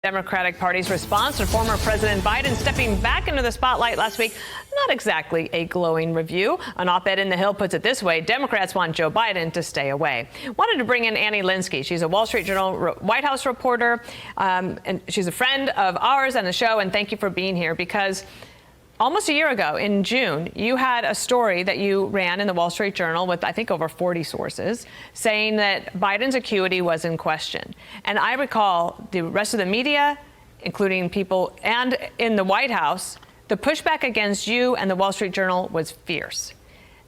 Democratic Party's response to former President Biden stepping back into the spotlight last week, not exactly a glowing review. An op-ed in The Hill puts it this way: Democrats want Joe Biden to stay away. Wanted to bring in Annie Linsky. She's a Wall Street Journal White House reporter, and she's a friend of ours and the show. And thank you for being here, because almost a year ago in June, you had a story that you ran in the Wall Street Journal with, I think, over 40 sources, saying that Biden's acuity was in question. And I recall the rest of the media, including people and in the White House, the pushback against you and the Wall Street Journal was fierce.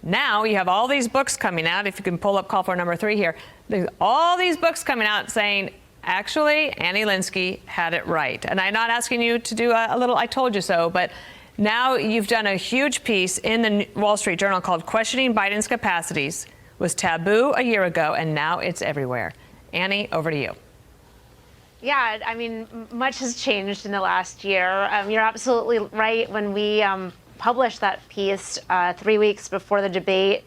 Now you have all these books coming out. If you can pull up call for number 3 here, there's all these books coming out saying, actually, Annie Linsky had it right. And I'm not asking you to do a little I told you so, but now you've done a huge piece in the Wall Street Journal called Questioning Biden's Capacities. Was taboo a year ago, and now it's everywhere. Annie, over to you. Yeah, I mean, much has changed in the last year. You're absolutely right. When we published that piece 3 weeks before the debate,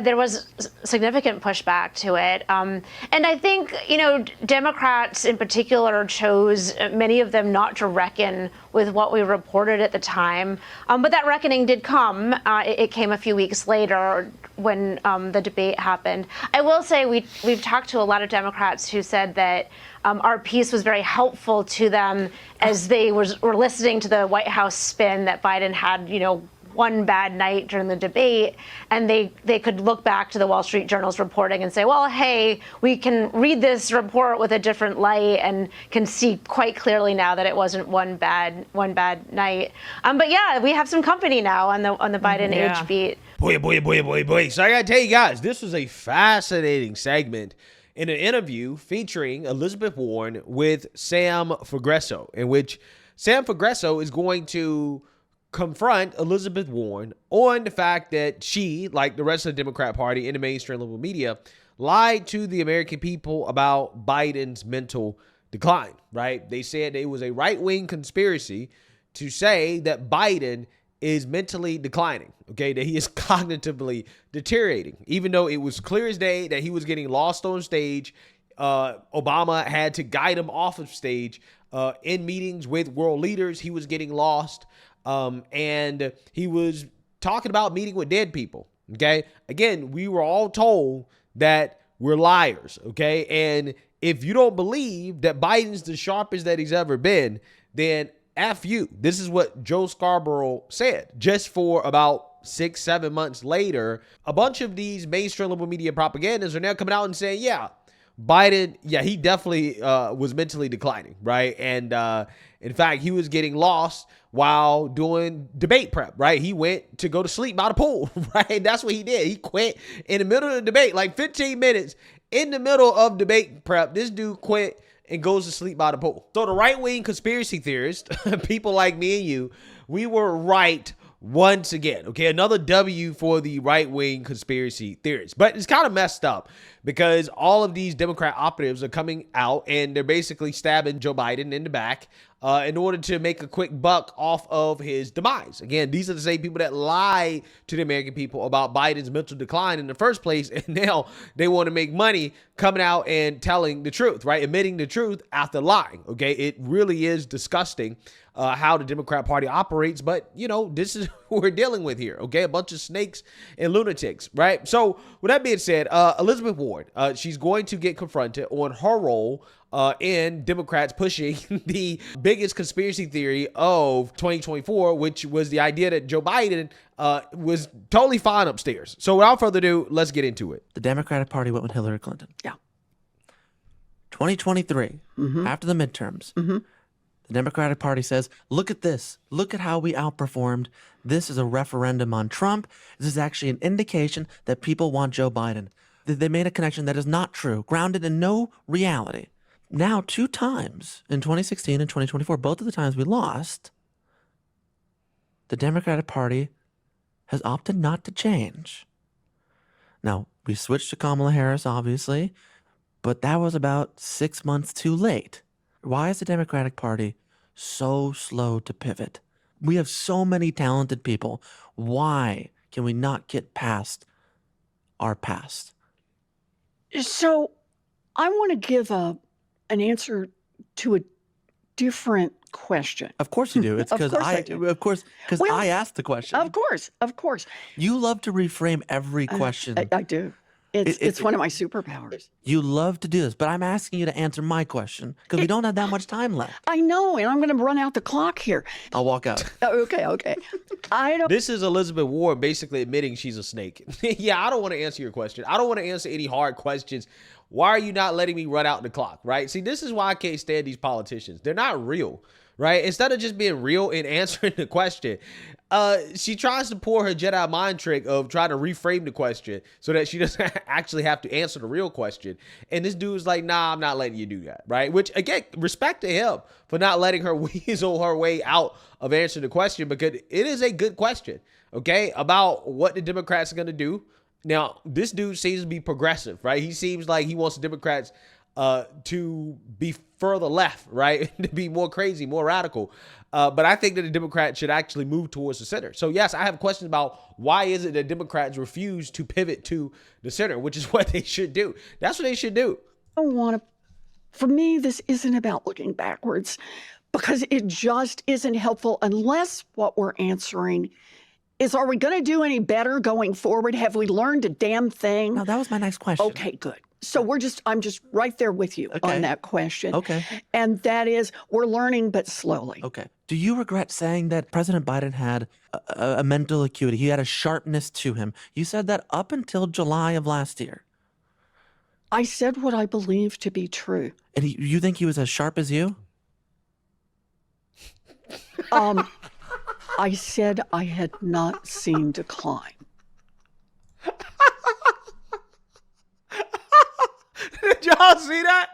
there was significant pushback to it. And I think, Democrats in particular chose, many of them, not to reckon with what we reported at the time. But that reckoning did come. It came a few weeks later when the debate happened. I will say we've talked to a lot of Democrats who said that our piece was very helpful to them as they were listening to the White House spin that Biden had, one bad night during the debate, and they could look back to the Wall Street Journal's reporting and say, well, hey, we can read this report with a different light and can see quite clearly now that it wasn't one bad night. But yeah, we have some company now on the Biden age beat. Boy. So I gotta tell you guys, this was a fascinating segment in an interview featuring Elizabeth Warren with Sam Fragoso, in which Sam Fragoso is going to confront Elizabeth Warren on the fact that she, like the rest of the Democrat Party in the mainstream liberal media, lied to the American people about Biden's mental decline, right? They said it was a right-wing conspiracy to say that Biden is mentally declining, okay, that he is cognitively deteriorating, even though it was clear as day that he was getting lost on stage. Obama had to guide him off of stage in meetings with world leaders. He was getting lost. And he was talking about meeting with dead people. Okay. Again, we were all told that we're liars. Okay. And if you don't believe that Biden's the sharpest that he's ever been, then F you. This is what Joe Scarborough said. Just for about 6-7 months later, a bunch of these mainstream liberal media propagandists are now coming out and saying, yeah, Biden, he definitely was mentally declining, right? And in fact, he was getting lost while doing debate prep, right? He went to go to sleep by the pool, right? That's what he did. He quit in the middle of the debate, like 15 minutes in the middle of debate prep. This dude quit and goes to sleep by the pool. So the right-wing conspiracy theorists, people like me and you, we were right once again. Okay, another W for the right-wing conspiracy theorists. But it's kind of messed up because all of these Democrat operatives are coming out and they're basically stabbing Joe Biden in the back in order to make a quick buck off of his demise. Again, these are the same people that lie to the American people about Biden's mental decline in the first place, and now they want to make money coming out and telling the truth, right? Admitting the truth after lying, okay? It really is disgusting how the Democrat Party operates, but, this is what we're dealing with here, okay? A bunch of snakes and lunatics, right? So with that being said, Elizabeth Warren, she's going to get confronted on her role in Democrats pushing the biggest conspiracy theory of 2024, which was the idea that Joe Biden was totally fine upstairs. So without further ado, let's get into it. The Democratic Party went with Hillary Clinton. Yeah. 2023, after the midterms, the Democratic Party says, look at this. Look at how we outperformed. This is a referendum on Trump. This is actually an indication that people want Joe Biden. They made a connection that is not true, grounded in no reality. Now, 2 times, in 2016 and 2024, both of the times we lost, the Democratic Party has opted not to change. Now, we switched to Kamala Harris, obviously, but that was about 6 months too late. Why is the Democratic Party so slow to pivot? We have so many talented people. Why can we not get past our past? So I want to give an answer to a different question. Of course you do. It's Of because course I do. Of course, because Well, I asked the question. Of course. You love to reframe every question. I do. It's one of my superpowers. You love to do this, but I'm asking you to answer my question because we don't have that much time left. I know, and I'm going to run out the clock here. I'll walk out. Okay. I don't. This is Elizabeth Warren basically admitting she's a snake. Yeah, I don't want to answer your question. I don't want to answer any hard questions. Why are you not letting me run out the clock, right? See, this is why I can't stand these politicians. They're not real, right? Instead of just being real and answering the question, she tries to pull her Jedi mind trick of trying to reframe the question so that she doesn't actually have to answer the real question. And this dude's like, nah, I'm not letting you do that, right? Which, again, respect to him for not letting her weasel her way out of answering the question, because it is a good question, okay, about what the Democrats are going to do. Now, this dude seems to be progressive, right? He seems like he wants the Democrats to be further left, right? To be more crazy, more radical. But I think that the Democrats should actually move towards the center. So, yes, I have questions about why is it that Democrats refuse to pivot to the center, which is what they should do. That's what they should do. I don't want to. For me, this isn't about looking backwards, because it just isn't helpful unless what we're answering is, are we going to do any better going forward? Have we learned a damn thing? No, that was my next question. Okay, good. So I'm just right there with you Okay. on that question. Okay. And that is, we're learning, but slowly. Okay. Do you regret saying that President Biden had a mental acuity? He had a sharpness to him. You said that up until July of last year. I said what I believe to be true. And you think he was as sharp as you? I said I had not seen decline. Did y'all see that?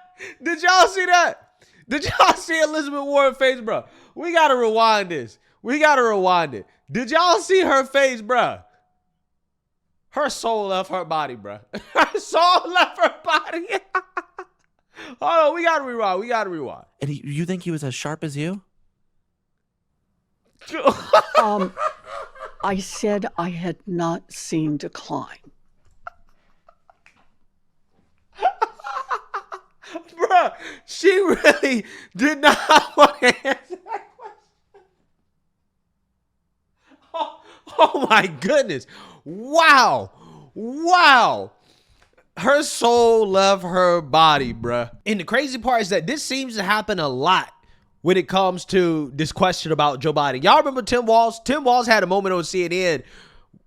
Did y'all see that? Did y'all see Elizabeth Warren's face, bro? We got to rewind this. We got to rewind it. Did y'all see her face, bro? Her soul left her body, bro. Her soul left her body. Hold on, we got to rewind. We got to rewind. And you think he was as sharp as you? I said I had not seen decline. Bruh, she really did not want to answer that question. Oh my goodness. Wow. Her soul left her body, bruh. And the crazy part is that this seems to happen a lot when it comes to this question about Joe Biden. Y'all remember Tim Walz? Tim Walz had a moment on CNN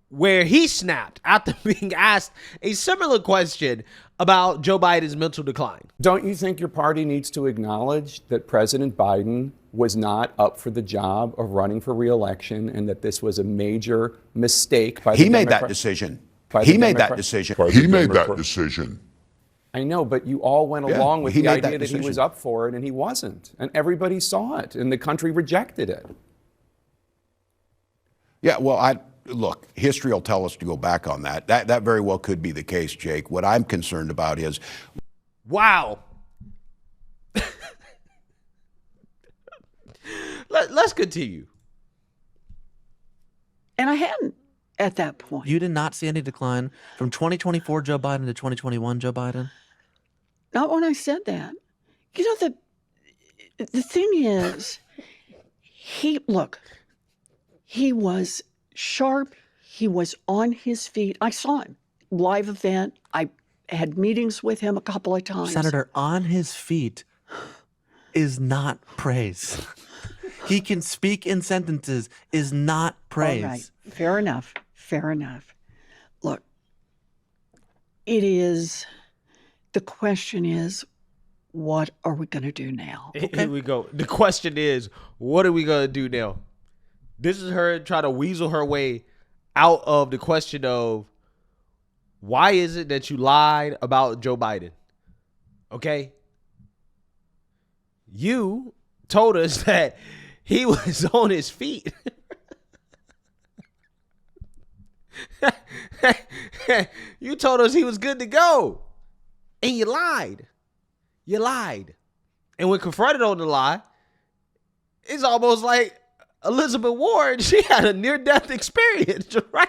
where he snapped after being asked a similar question about Joe Biden's mental decline. Don't you think your party needs to acknowledge that President Biden was not up for the job of running for re-election and that this was a major mistake by the He made that Democrat- decision. by He the made that Democrat- decision. He made that decision. I know, but you all went Yeah, along with he the made that idea that he was decision. up for it and he wasn't. And everybody saw it and the country rejected it. Yeah, well, look, history will tell us to go back on that. That very well could be the case, Jake. What I'm concerned about is, Wow. Let's continue. And I hadn't at that point. You did not see any decline from 2024 Joe Biden to 2021 Joe Biden? Not when I said that. You know, the thing is, he was sharp. He was on his feet. I saw him live event. I had meetings with him a couple of times. Senator, on his feet is not praise. He can speak in sentences is not praise. All right. Fair enough. Look, the question is, what are we going to do now? Here we go. The question is, what are we going to do now? This is her trying to weasel her way out of the question of, why is it that you lied about Joe Biden? Okay? You told us that he was on his feet. You told us he was good to go. And you lied. You lied. And when confronted on the lie, it's almost like Elizabeth Warren, she had a near-death experience, right?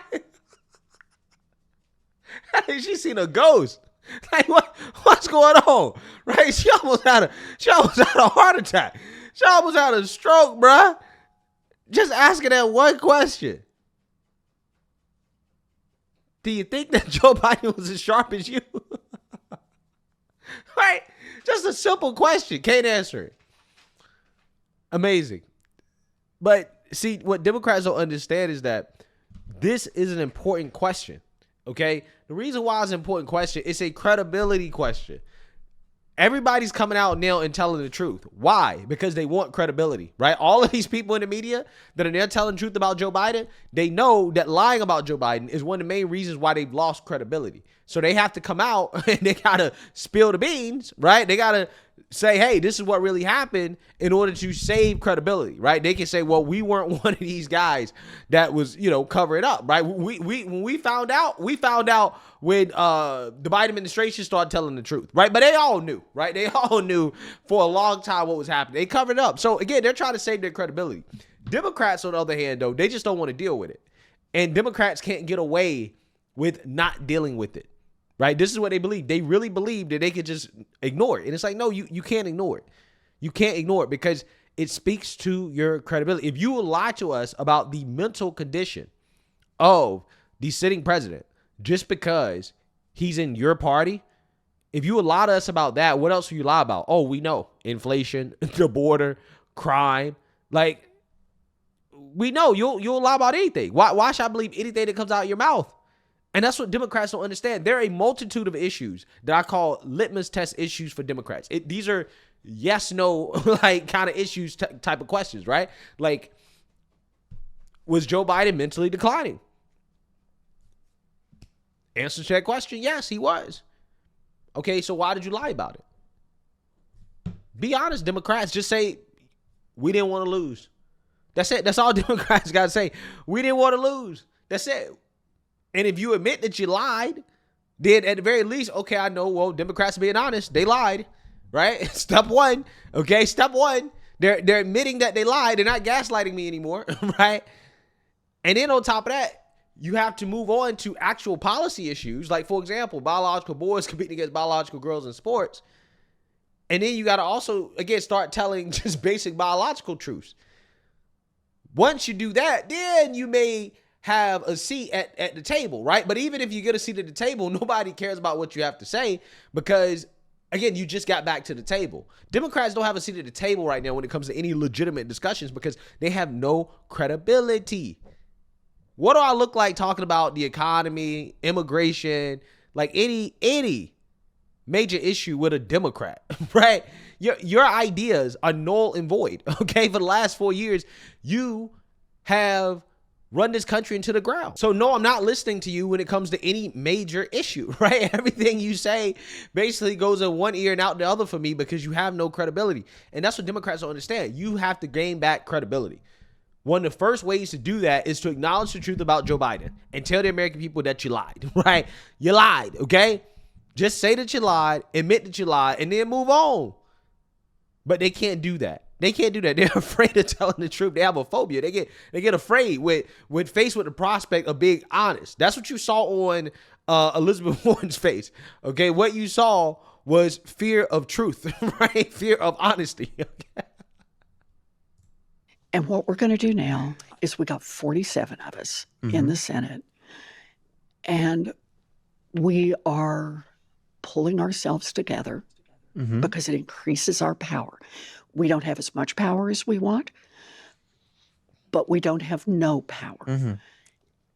She seen a ghost. Like, what's going on? Right? She almost had a heart attack. She almost had a stroke, bruh. Just asking that one question. Do you think that Joe Biden was as sharp as you? Right? Just a simple question. Can't answer it. Amazing. But see, what Democrats don't understand is that this is an important question. Okay? The reason why it's an important question, it's a credibility question. Everybody's coming out now and telling the truth. Why? Because they want credibility, right? All of these people in the media that are there telling the truth about Joe Biden, they know that lying about Joe Biden is one of the main reasons why they've lost credibility. So they have to come out and they got to spill the beans, right? They got to say, hey, this is what really happened in order to save credibility, right? They can say, well, we weren't one of these guys that was, covering up, right? When we found out when the Biden administration started telling the truth, right? But they all knew, right? They all knew for a long time what was happening. They covered it up. So again, they're trying to save their credibility. Democrats, on the other hand, though, they just don't want to deal with it. And Democrats can't get away with not dealing with it. Right? This is what they believe. They really believe that they could just ignore it. And it's like, no, you can't ignore it. You can't ignore it because it speaks to your credibility. If you will lie to us about the mental condition of the sitting president just because he's in your party, if you will lie to us about that, what else will you lie about? Oh, we know. Inflation, the border, crime. Like, we know you'll lie about anything. Why should I believe anything that comes out of your mouth? And that's what Democrats don't understand. There are a multitude of issues that I call litmus test issues for Democrats. These are yes, no, like kind of issues type of questions, right? Like, was Joe Biden mentally declining? Answer to that question, yes, he was. Okay, so why did you lie about it? Be honest, Democrats. Just say, we didn't want to lose. That's it. That's all Democrats got to say. We didn't want to lose. That's it. And if you admit that you lied, then at the very least, okay, I know, well, Democrats being honest, they lied, right? Step one, okay? Step one, they're admitting that they lied. They're not gaslighting me anymore, right? And then on top of that, you have to move on to actual policy issues. Like, for example, biological boys competing against biological girls in sports. And then you got to also, again, start telling just basic biological truths. Once you do that, then you may have a seat at the table, right? But even if you get a seat at the table, nobody cares about what you have to say because, again, you just got back to the table. Democrats don't have a seat at the table right now when it comes to any legitimate discussions because they have no credibility. What do I look like talking about the economy, immigration, like any major issue with a Democrat, right? Your ideas are null and void, okay? For the last 4 years, you have run this country into the ground. So no, I'm not listening to you when it comes to any major issue, right? Everything you say basically goes in one ear and out the other for me because you have no credibility. And that's what Democrats don't understand. You have to gain back credibility. One of the first ways to do that is to acknowledge the truth about Joe Biden and tell the American people that you lied, right? You lied, okay? Just say that you lied, admit that you lied, and then move on. But they can't do that. They can't do that. They're afraid of telling the truth. They have a phobia. They get afraid with faced with the prospect of being honest. That's what you saw on Elizabeth Warren's face. Okay, what you saw was fear of truth, right? Fear of honesty. Okay? And what we're going to do now is we got 47 of us in the Senate, and we are pulling ourselves together because it increases our power. We don't have as much power as we want, but we don't have no power.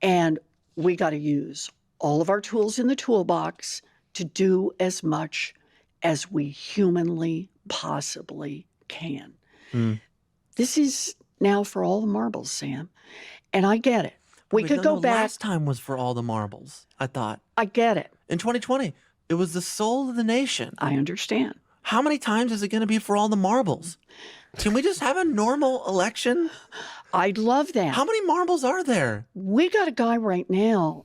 And we got to use all of our tools in the toolbox to do as much as we humanly possibly can. This is now for all the marbles, Sam. And I get it. We could go back. Last time was for all the marbles, I thought. I get it. In 2020, it was the soul of the nation. I understand. How many times is it going to be for all the marbles? Can we just have a normal election? I'd love that. How many marbles are there? We got a guy right now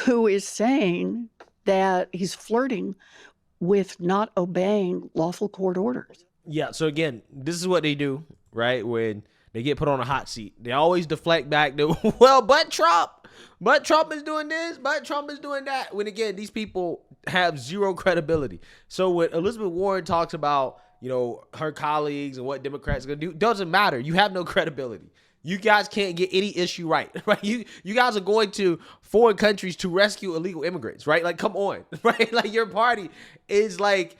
who is saying that he's flirting with not obeying lawful court orders. Yeah, so again, this is what they do, right? When they get put on a hot seat, they always deflect back to, well, but Trump is doing this, but Trump is doing that. When again, these people have zero credibility. So when Elizabeth Warren talks about her colleagues and what Democrats are going to do. Doesn't matter. You have no credibility. You guys can't get any issue right, right? You guys are going to foreign countries to rescue illegal immigrants, right? Like, come on, right? Like, your party is like,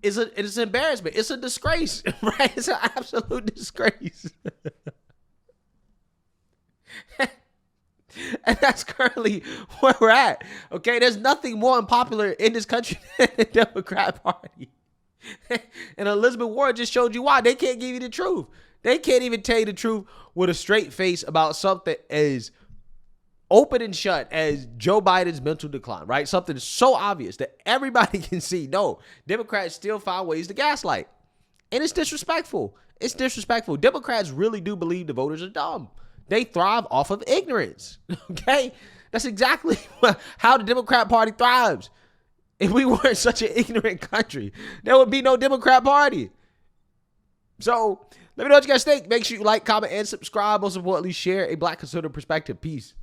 it's an embarrassment. It's a disgrace, right? It's an absolute disgrace. And that's currently where we're at, okay? There's nothing more unpopular in this country than the Democrat Party. And Elizabeth Warren just showed you why. They can't give you the truth. They can't even tell you the truth with a straight face about something as open and shut as Joe Biden's mental decline, right? Something so obvious that everybody can see. No, Democrats still find ways to gaslight. And it's disrespectful. It's disrespectful. Democrats really do believe the voters are dumb. They thrive off of ignorance, okay? That's exactly how the Democrat Party thrives. If we weren't such an ignorant country, there would be no Democrat Party. So let me know what you guys think. Make sure you like, comment, and subscribe. Most importantly, share a Black conservative perspective. Peace.